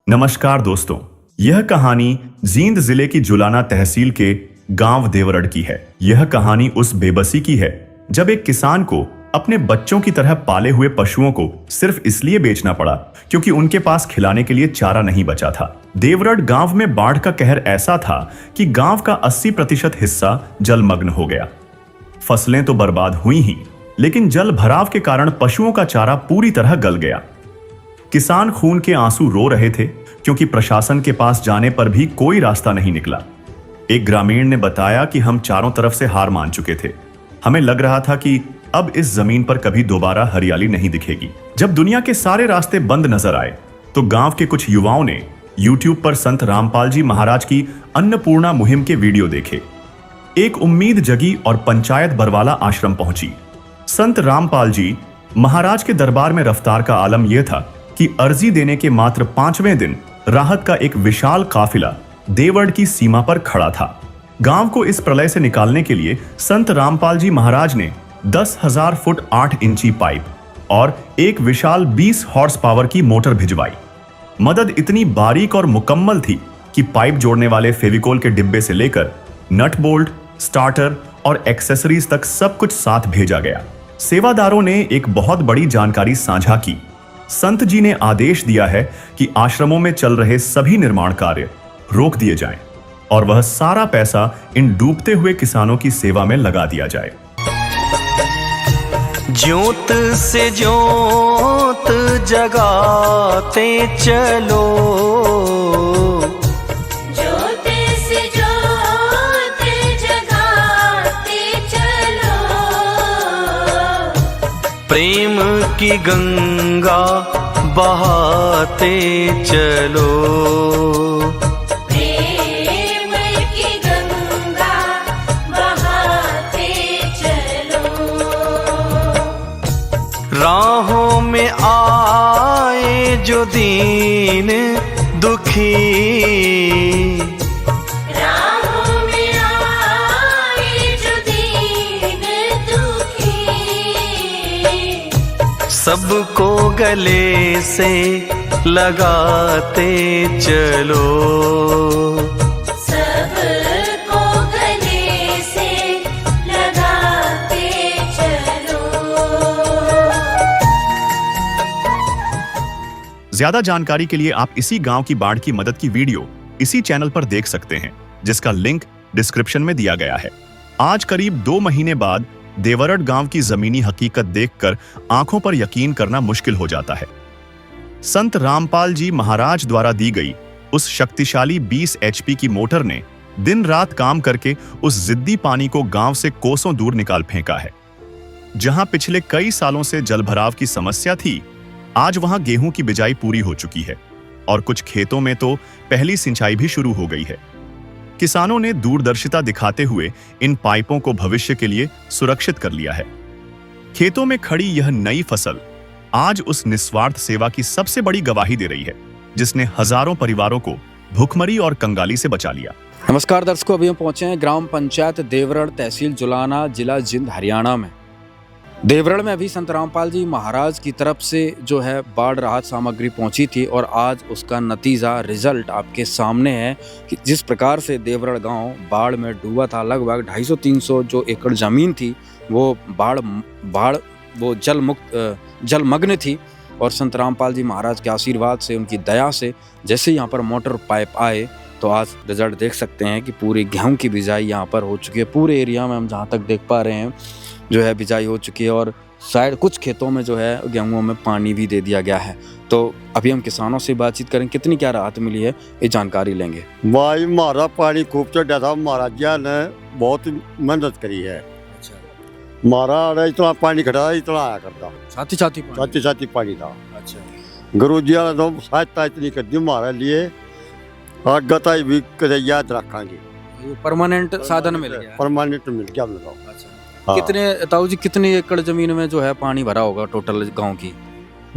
नमस्कार दोस्तों, यह कहानी जींद जिले की जुलाना तहसील के गांव देवरड़ की है। यह कहानी उस बेबसी की है जब एक किसान को अपने बच्चों की तरह पाले हुए पशुओं को सिर्फ इसलिए बेचना पड़ा क्योंकि उनके पास खिलाने के लिए चारा नहीं बचा था। देवरड़ गांव में बाढ़ का कहर ऐसा था कि गांव का 80% हिस्सा जलमग्न हो गया। फसलें तो बर्बाद हुई ही, लेकिन जल भराव के कारण पशुओं का चारा पूरी तरह गल गया। किसान खून के आंसू रो रहे थे क्योंकि प्रशासन के पास जाने पर भी कोई रास्ता नहीं निकला। एक ग्रामीण ने बताया कि हम चारों तरफ से हार मान चुके थे। हमें लग रहा था कि अब इस जमीन पर कभी दोबारा हरियाली नहीं दिखेगी। जब दुनिया के सारे रास्ते बंद नजर आए तो गांव के कुछ युवाओं ने YouTube पर संत रामपाल जी महाराज की अन्नपूर्णा मुहिम के वीडियो देखे। एक उम्मीद जगी और पंचायत बरवाला आश्रम पहुंची। संत रामपाल जी महाराज के दरबार में रफ्तार का आलम यह था कि अर्जी देने के मात्र 5वें दिन राहत का एक विशाल काफिला देवड़ की सीमा पर खड़ा था। गांव को इस प्रलय से निकालने के लिए संत रामपाल जी महाराज ने 10,000 फुट 8 इंची पाइप और एक विशाल 20 हॉर्स पावर की मोटर भिजवाई। मदद इतनी बारीक और मुकम्मल थी कि पाइप जोड़ने वाले फेविकोल के डिब्बे से लेकर नट बोल्ट, स्टार्टर और एक्सेसरीज तक सब कुछ साथ भेजा गया। सेवादारों ने एक बहुत बड़ी जानकारी साझा की। संत जी ने आदेश दिया है कि आश्रमों में चल रहे सभी निर्माण कार्य रोक दिए जाएं और वह सारा पैसा इन डूबते हुए किसानों की सेवा में लगा दिया जाए। ज्योत से ज्योत जगाते चलो, ज्योत से ज्योत जगाते चलो, प्रेम की गंगा बहाते चलो, प्रेम की गंगा बहाते चलो। राहों में आए जो दीन दुखी, राहों में आए जो दीन दुखी, सबको गले से लगाते चलो, सबको गले से लगाते चलो। ज्यादा जानकारी के लिए आप इसी गांव की बाढ़ की मदद की वीडियो इसी चैनल पर देख सकते हैं, जिसका लिंक डिस्क्रिप्शन में दिया गया है। आज करीब 2 महीने बाद देवरड़ गांव की जमीनी हकीकत देखकर आंखों पर यकीन करना मुश्किल हो जाता है। संत रामपाल जी महाराज द्वारा दी गई उस शक्तिशाली 20 HP की मोटर ने दिन रात काम करके उस जिद्दी पानी को गांव से कोसों दूर निकाल फेंका है। जहां पिछले कई सालों से जलभराव की समस्या थी, आज वहां गेहूं की बिजाई पूरी हो चुकी है और कुछ खेतों में तो पहली सिंचाई भी शुरू हो गई है। किसानों ने दूरदर्शिता दिखाते हुए इन पाइपों को भविष्य के लिए सुरक्षित कर लिया है। खेतों में खड़ी यह नई फसल आज उस निस्वार्थ सेवा की सबसे बड़ी गवाही दे रही है, जिसने हजारों परिवारों को भूखमरी और कंगाली से बचा लिया। नमस्कार दर्शकों, अभी हम पहुंचे हैं ग्राम पंचायत देवरड़, तहसील जुलाना, जिला जींद, हरियाणा में। देवरड़ में अभी संत रामपाल जी महाराज की तरफ से जो है बाढ़ राहत सामग्री पहुंची थी और आज उसका नतीजा रिजल्ट आपके सामने है कि जिस प्रकार से देवरड़ गांव बाढ़ में डूबा था। लगभग 250-300 जो एकड़ जमीन थी वो वो जलमग्न थी और संत रामपाल जी महाराज के आशीर्वाद से, उनकी दया से जैसे यहाँ पर मोटर पाइप आए तो आज रिजल्ट देख सकते हैं कि पूरी गेहूं की बिजाई यहाँ पर हो चुकी है। पूरे एरिया में हम जहाँ तक देख पा रहे हैं जो है बिजाई हो चुकी है और शायद कुछ खेतों में जो है गेहूं में पानी भी दे दिया गया है। तो अभी हम किसानों से बातचीत करें, कितनी क्या राहत मिली है ये जानकारी लेंगे। भाई मारा पानी खूब चढ़ा था, महाराजा ने बहुत मेहनत करी है। मारा इतना पानी खड़ा, इतना आया करता, साथी साथी साथी साथी पानी था। अच्छा, गुरु जी ने तो सहायता इतनी कर दी हमारे लिए, आगे भी कदे याद रखेंगे। परमानेंट साधन मिल गया, परमानेंट मिल गया हमने। अच्छा, हाँ। कितने ताऊ जी, कितनी एकड़ जमीन में जो है पानी भरा होगा टोटल गांव की?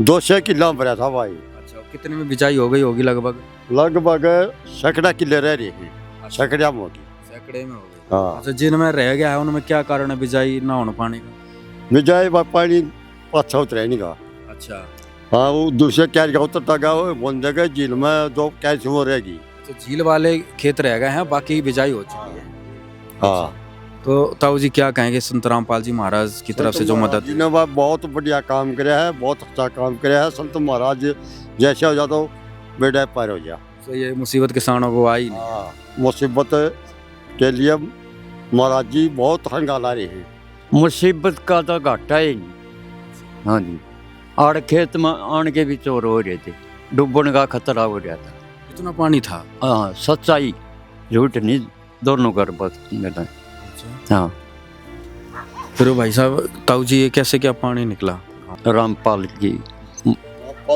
200 किला भरा था भाई। अच्छा, कितने में बिजाई हो गई होगी? लगभग सैकड़ा किले रह रही है, सैकड़ा में होगी। सैकड़े में हो गई। हाँ, अच्छा, जिनमें रह गया है उनमें क्या कारण है बिजाई ना होने पानी का? बिजाई पानी अच्छा उतरे नहीं का। अच्छा, हाँ वो दूसरे कैच का उतरता गया वो बन जाएगा झील में जो कैच वो रहेगी। तो झील वाले खेत रह गए हैं, बाकी बिजाई हो चुकी है। हाँ तो ताऊ जी क्या कहेंगे संत रामपाल जी महाराज की तरफ से जो मदद? जी ने बहुत बढ़िया काम किया है, बहुत अच्छा काम किया है। संत महाराज जैसे हो जा तो बेटा पार हो जा। तो ये मुसीबत किसानों को आई नहीं। हाँ, मुसीबत के लिए महाराज जी बहुत हंगाला रहे हैं। मुसीबत का तो घाटा ही नहीं। हाँ जी, आड़ खेत में आन के भी चोर हो रहे थे, डूबने का खतरा हो रहा था। इतना पानी था? हाँ, सच्चाई झूठ नहीं, दोनों कर बस। हाँ, फिर भाई साहब ताऊ जी ये कैसे क्या पानी निकला? रामपाल की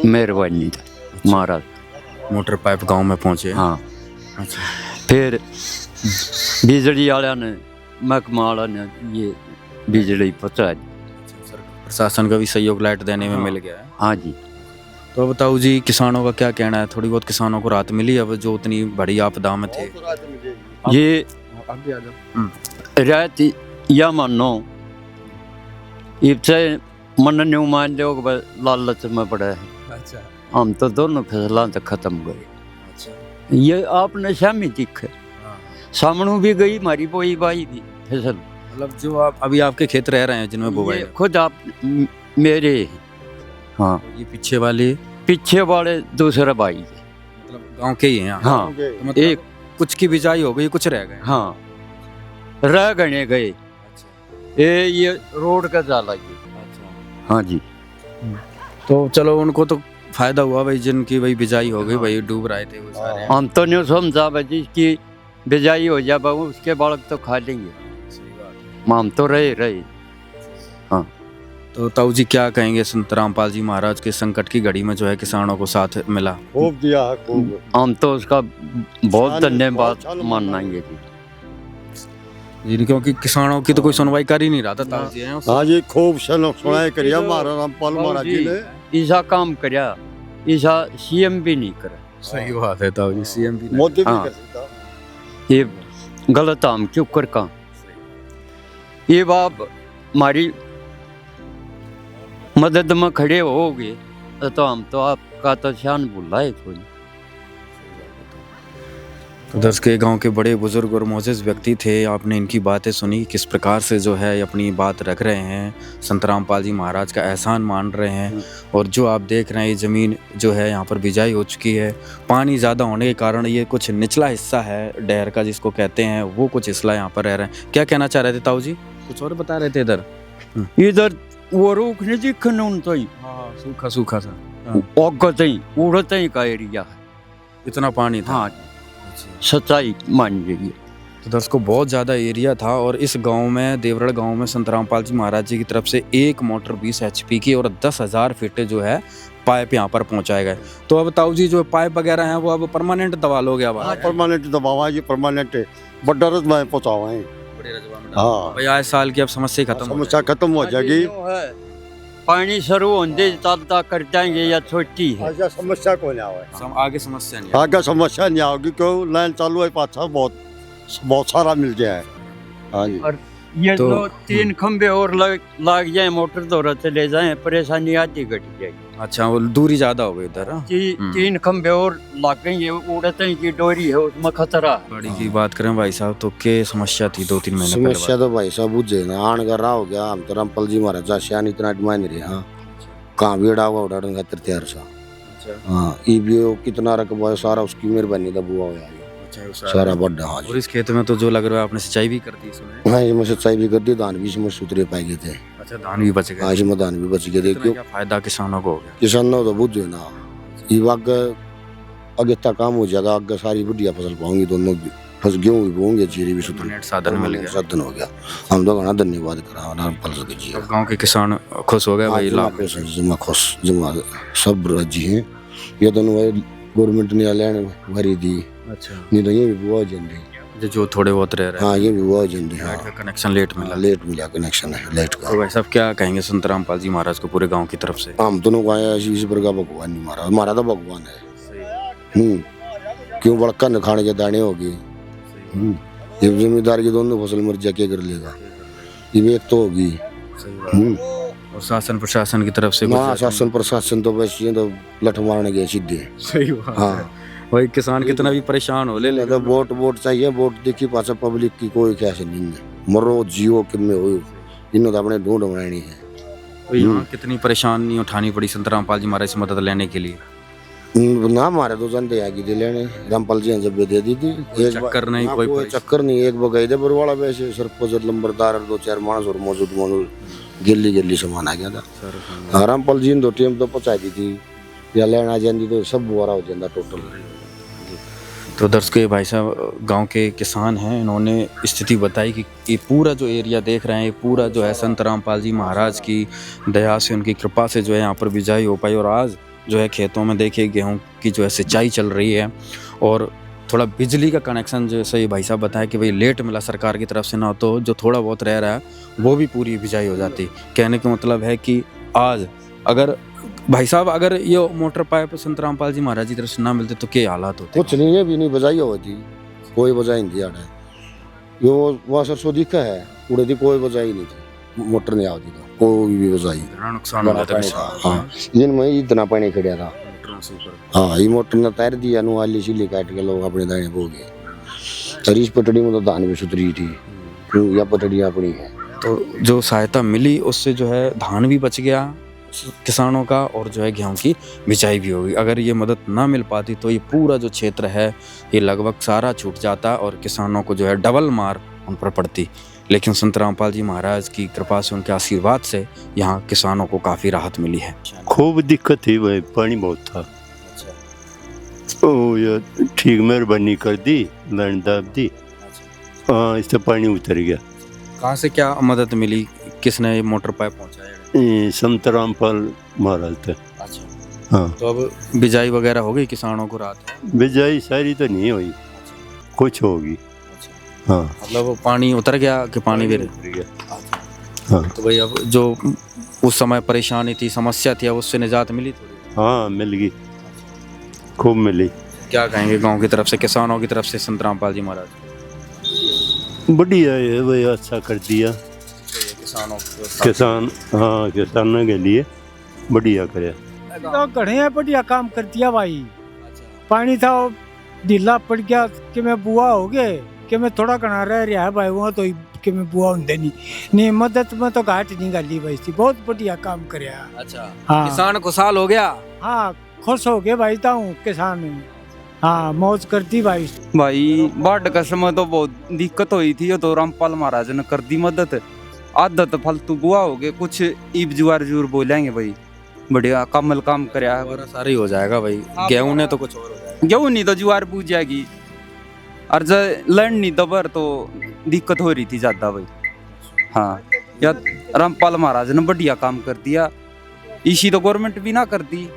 मेहरबानी था महाराज। मोटर पाइप गांव में पहुंचे? हाँ, अच्छा। फिर बिजली वाला ने महकमा वाला ने ये बिजली पहुँचा दी। प्रशासन का भी सहयोग लाइट देने में मिल गया है। हाँ जी। तो अब ताऊ जी किसानों का क्या कहना है? थोड़ी बहुत किसानों को राहत मिली अब जो उतनी बड़ी आपदा में थे? ये रात या मानो इससे मन न्यू मान लो लालच में पड़ा है। अच्छा। हम तो दोनों फसलों तक खत्म गए। अच्छा। ये आपने शामी दिखे सामने भी गई हमारी बोई बाई भी फसल। मतलब जो आप अभी आपके खेत रह रहे हैं जिनमें बुवाई ये है। खुद आप मेरे। हाँ, ये पीछे वाले पीछे वाले दूसरे भाई है। मतलब गांव के ही हैं? हाँ, तो मतलब एक कुछ की बिजाई हो गई, कुछ रह गए? हाँ, रह गए। अच्छा। ये रोड का जाला ये। अच्छा। हाँ जी। तो चलो उनको तो फायदा हुआ भाई, जिनकी भाई बिजाई हो गई, भाई डूब रहे थे वो सारे। हम तो नहीं समझा भाई जिसकी बिजाई हो जाए बहु उसके बालक तो खा लेंगे। सही बात है। हम तो रहे। तो ताऊ जी क्या कहेंगे संत रामपाल जी महाराज के संकट की घड़ी में जो है किसानों को साथ मिला? खूब दिया है, खूब। हम तो उसका बहुत किसान धन्यवाद बहुत मानेंगे जी। जी, क्योंकि किसानों की तो कोई सुनवाई कर ही नहीं रहा था ताऊ जी। हैं हाँ जी, खूब सुनाई करिया महाराज रामपाल महाराज जी ने। ऐसा काम करया, ऐसा सीएम भी नहीं करा। सही बात है ताऊ जी, सीएम भी मोदी भी हाँ। कर सकता। ये गलत हम क्यों कर का ये बाप हमारी मदद में खड़े होगे तो हम तो आपका तो शान भुलाए कोई। तो दर्श के गांव के बड़े बुजुर्ग और मोअज़्ज़िज़ व्यक्ति थे, आपने इनकी बातें सुनी किस प्रकार से जो है अपनी बात रख रहे हैं, संत रामपाल जी महाराज का एहसान मान रहे हैं। और जो आप देख रहे हैं ये ज़मीन जो है यहाँ पर बिजाई हो चुकी है। पानी ज़्यादा होने के कारण ये कुछ निचला हिस्सा है डहर का जिसको कहते हैं, वो कुछ हिस्सा यहाँ पर रह रहे हैं। क्या कहना चाह रहे थे ताऊ जी? कुछ और बता रहे थे इधर? इधर वो रूख नहीं दिखने उन तो ही सूखा सूखा सा औगत ही उड़ते ही का एरिया है। इतना पानी था? हाँ, सच्चाई मान लीजिए। तो दर्शकों बहुत ज़्यादा एरिया था और इस गांव में, देवरड़ गांव में संत रामपाल जी महाराज जी की तरफ से एक मोटर 20 HP की और 10,000 फीट जो है पाइप यहाँ पर पहुँचाए गए। तो अब ताऊ जी जो पाइप वगैरह हैं वो अब परमानेंट दबा लोगे? अब परमानेंट दबावा, ये परमानेंट बड़ा रस में पहुंचावा है। हाँ, भाई आज साल की अब समस्या खत्म हो समस्या खत्म हो जाएगी। पानी शुरू होने तब कर जाएंगे या छोटी है। ऐसा समस्या को नहीं आवे। आगे समस्या नहीं आगे समस्या नहीं आओगी क्यों लाइन चालू है, पाछा बहुत सारा मिल गया है। हाँ जी। और ये तो- तो 3 खंबे और लग जाए, मोटर दौरा चले जाए, परेशानी आती घट जाएगी। अच्छा, वो दूरी ज्यादा हो गई इधर? हाँ? 3 खंबे और लागेंगे, उड़ते की डोरी है उसमें खतरा है। गाड़ी की बात करें भाई साहब तो क्या समस्या थी 2-3 महीने पहले? समस्या तो भाई साहब बुझे ना आन कर रहा हो गया। हम तो रामपाल जी महाराज जासियान इतना मान रहे। हाँ, कहाँ भी उड़ा हुआ उड़ाने खातिर तैयार सा। हाँ, ये भी कितना रकबा है सारा उसकी मेहरबानी का बुआ हो सारा बड़ा। हाँ और इस खेत में तो जो लग रहा है आपने सिंचाई भी कर दी इसमें? हाँ, इसमें सिंचाई भी कर दी, धान भी इसमें सुतरे पाए गए थे। अच्छा, धान भी बच गए? हाँ, इसमें धान भी बच गए थे। क्यों क्या फायदा किसानों को हो गया? किसानों तो बुझे ना ये आगे तक काम हो जाएगा, आगे सारी बढ़िया फसल पाऊंगी, दोनों फस गेहूँ भी बोंगे, जीरे भी सुतरे नेट साधन मिल गया। साधन हो गया। हम तो घना धन्यवाद करा रामपाल जी। अब गांव के किसान खुश हो गए भाई? लाभ जमा खुश जमा सब राजी हैं। ये दोनों गवर्नमेंट ने लैंड भरी दी। अच्छा, नहीं तो ये भी बुआ जल्दी। जो थोड़े बहुत रह रहे हैं। हाँ, ये भी बुआ जल्दी। हाँ, लाइट का कनेक्शन लेट मिला? लेट मिला कनेक्शन है लाइट का। तो भाई साहब क्या कहेंगे संत रामपाल जी महाराज को पूरे गांव की तरफ से? हम दोनों को आया इसी प्रकार भगवान नहीं मारा, हमारा तो भगवान है। क्यों बड़का न खाने के दाने होगी। ये जिम्मेदार की दोनों फसल मर जा क्या कर लेगा, ये भी एक तो होगी। और शासन प्रशासन की तरफ से ना शासन प्रशासन तो बस ये तो लठ मारने गए सीधे। सही बात हाँ। है भाई, किसान कितना भी परेशान हो ले तो लेकिन वोट वोट चाहिए, वोट देखी पास पब्लिक की कोई कैसे नहीं है। मरो जियो कि में हो, इन्हों तो अपने ढूंढ बनानी है। तो यहाँ कितनी परेशानी उठानी पड़ी संत रामपाल जी महाराज से मदद लेने के लिए? ना हमारे तो जनते आगे दे लेने, रामपाल जी ने जब दे दी थी। एक चक्कर नहीं, ना, कोई कोई चक्कर नहीं। एक बगाई दे बरवाड़ा वैसे सरपंच लंबरदार 2-4 मानस और मौजूद गिल्ली गिल्ली सामान आ गया था। हाँ, रामपाल जी ने तो टीम तो पहुंचा दी थी, या लेना जाती तो सब बुआरा हो जाता टोटल। तो दर्शकों, भाई साहब गांव के किसान हैं, इन्होंने स्थिति बताई कि ये पूरा जो एरिया देख रहे हैं, ये पूरा जो है संत रामपाल जी महाराज की दया से, उनकी कृपा से जो है यहाँ पर बिजाई हो पाई। और आज जो है खेतों में देखिए गेहूं की जो है सिंचाई चल रही है। और थोड़ा बिजली का कनेक्शन जैसे ये भाई साहब बताया कि भाई लेट मिला सरकार की तरफ से, ना तो जो थोड़ा बहुत रह रहा है वो भी पूरी बिजाई हो जाती। कहने का मतलब है कि आज अगर भाई साहब अगर ये मोटर पाइप संत रामपाल जी महाराज की तरफ से ना मिलते तो क्या हालात होते? कुछ नहीं है भी नहीं बजाई होती, कोई बजाई नहीं दिया है। यो वहाँ सरसों दिखा है उड़े थी, कोई बजाई नहीं थी, मोटर नहीं आती था कोई भी बजाई। नुकसान हो जाता है। हाँ, दिन में इतना पानी खड़ा था। हाँ, ये मोटर ने तैर दिया, नुआली सीली काट के लोग अपने दाने हो गए। और इस पटड़ी में तो धान भी सुधरी थी, या पटड़ी अपनी है। तो जो सहायता मिली उससे जो है धान भी बच गया किसानों का, और जो है गेहूं की बिजाई भी होगी। अगर ये मदद ना मिल पाती तो ये पूरा जो क्षेत्र है ये लगभग सारा छूट जाता और किसानों को जो है डबल मार उन पर पड़ती। लेकिन संत रामपाल जी महाराज की कृपा से, उनके आशीर्वाद से यहाँ किसानों को काफ़ी राहत मिली है। खूब दिक्कत थी भाई, पानी बहुत था। ओ यार ठीक मेहरबानी कर दी, लाइन दाब दी। हाँ, इससे पानी उतर गया। कहाँ से क्या मदद मिली, किसने मोटर पाइप पहुँचाया? संत रामपाल महाराज थे। अच्छा। हाँ, तो अब बिजाई वगैरह हो गई किसानों को रात? बिजाई सारी तो नहीं हुई, कुछ होगी। हाँ, मतलब वो पानी उतर गया कि पानी भी उतर गया। हाँ, तो भाई अब जो उस समय परेशानी थी, समस्या थी, अब उससे निजात मिली थोड़ी? हाँ मिल गई, खूब मिली। क्या कहेंगे गांव की तरफ से, किसानों की तरफ से संत रामपाल जी महाराज? बढ़िया है भाई, अच्छा कर दिया किसान। हाँ, किसानों के लिए बढ़िया करे। तो घड़े बढ़िया काम कर दिया भाई। पानी था वो ढीला पड़ गया कि मैं बुआ हो गए कि मैं थोड़ा घना रह रहा है भाई, वहाँ तो कि मैं बुआ होंगे नहीं मदद में तो घाट नहीं गाली भाई थी, बहुत बढ़िया काम करे। अच्छा। हाँ, किसान खुशहाल हो गया। हाँ खुश हो गए भाई ताऊ किसान। हाँ, मौज करती भाई। भाई बाढ़ का समय तो बहुत दिक्कत हुई थी, तो रामपाल महाराज ने कर दी मदद। आदत फालतू बुआ हो गए, कुछ ईब जुआर जूर बोलेंगे भाई, बढ़िया कमल काम करे। सारा ही हो जाएगा भाई, गेहूं ने तो कुछ और हो जाएगा। गेहूं नहीं तो जुआर बूझ जाएगी, और जब लड़ नहीं दबर तो दिक्कत हो रही थी ज्यादा भाई। हाँ, या रामपाल महाराज ने बढ़िया काम कर दिया, इसी तो गवर्नमेंट भी ना करती।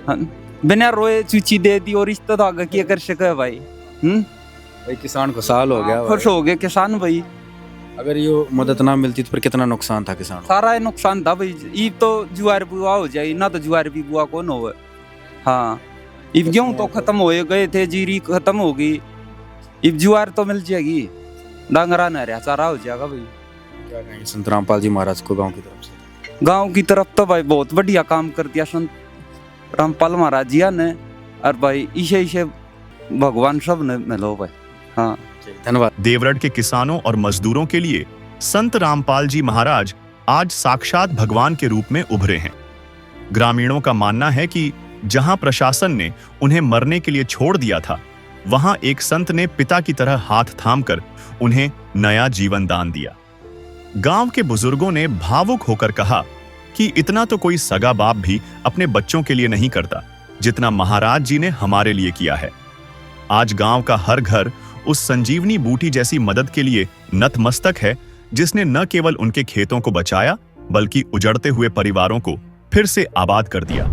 हाँ, बिना रोए चूची दे दी, और रिश्ता तो आगे क्या कर सके भाई। भाई किसान खुशहाल हो गया, खुश हो गए किसान भाई। अगर ये मदद ना मिलती तो फिर कितना नुकसान था किसान? सारा नुकसान था भाई। ईब तो जुआर बुआ हो जाए ना, तो जुआर भी बुआ कौन हो। हाँ, ईब गेहूं तो खत्म हो गए थे, जीरी खत्म हो गई, ईब जुआर तो मिल जाएगी, डांगरा न रहा, सारा हो जाएगा भाई। क्या कहेंगे संत रामपाल जी महाराज को गांव की तरफ से? गांव की तरफ तो भाई बहुत बढ़िया काम कर दिया संत रामपाल महाराज जी ने, और भाई इसे भगवान सब ने मिलो भाई। हाँ, धन्यवाद। देवरड़ के किसानों और मजदूरों के लिए संत रामपाल जी महाराज आज साक्षात भगवान के रूप में उभरे हैं। ग्रामीणों का मानना है कि जहां प्रशासन ने उन्हें मरने के लिए छोड़ दिया था, वहां एक संत ने पिता की तरह हाथ थामकर उन्हें नया जीवन दान दिया। गांव के बुजुर्गों ने भावुक होकर कहा कि इतना तो कोई सगा बाप भी अपने बच्चों के लिए नहीं करता जितना महाराज जी ने हमारे लिए किया है। आज गांव का हर घर उस संजीवनी बूटी जैसी मदद के लिए नतमस्तक है, जिसने न केवल उनके खेतों को बचाया बल्कि उजड़ते हुए परिवारों को फिर से आबाद कर दिया।